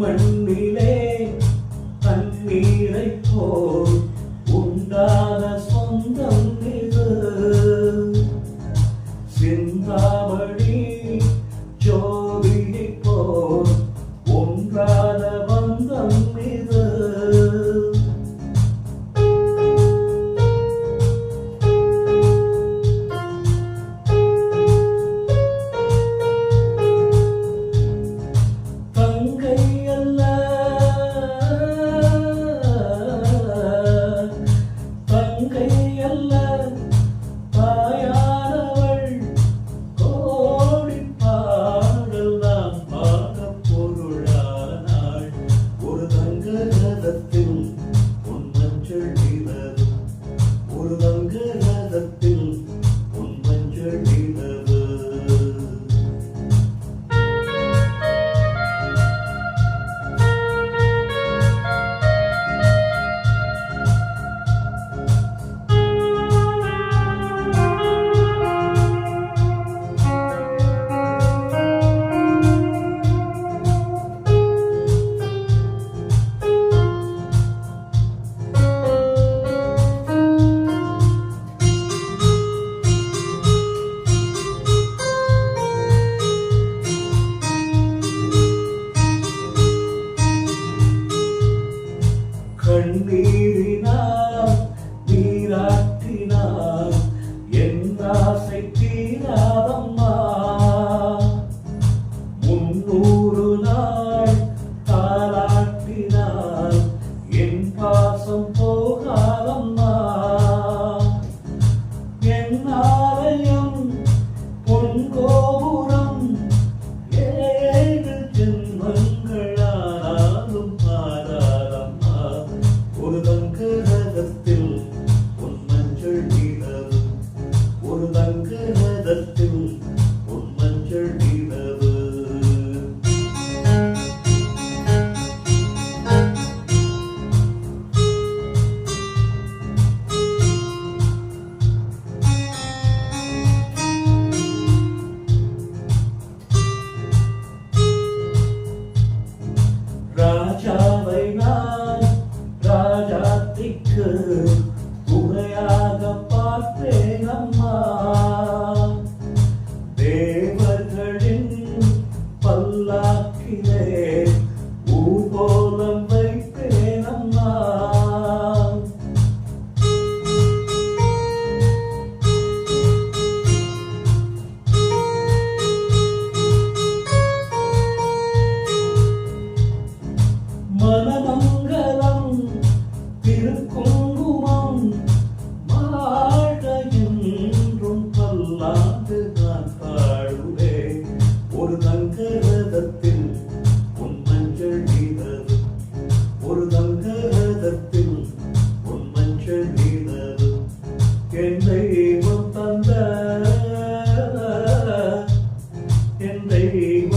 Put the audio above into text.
மண்ணிலே தண்ணீரை போல் உண்டான சொந்தம் இது. சிந்தாமணி ஜோதியை போல் ஒன்றான பந்தம் இது. கண்ணீரினால் நீராட்டினால் என் ஆசை தீராதம்மா. 300 நாள் தாலாட்டினால் என் பாசம் போகாதம்மா. என் ஆலயம் பொன் கோபுரம் 7 ஜென்மங்களானாலும் மாறாதம்மா. ஒரு தங்க ரதத்தில் உன் மஞ்சள் நிலவு, ஒரு தங்க ரதத்தில் உன் மஞ்சள் நிலவு. ராஜாவை நான் ராஜாத்திக்கு துணையாக பார்ப்பேன் அம்மா. தேவர்களின் பல்லாக்கிலே ஊர்வலம் வைப்பேன் அம்மா. மனமங்கலம் திருக்குங்குமம் மாட என்றும் பல்லாண்டு நான் பாடுவேன். ஒரு தங்க ரதத்தில் உன் மஞ்சள் நிலவு, ஒரு தங்க ரதத்தில் உன் மஞ்சள் நிலவு. என் தெய்வம் தந்த என் தெய்வம்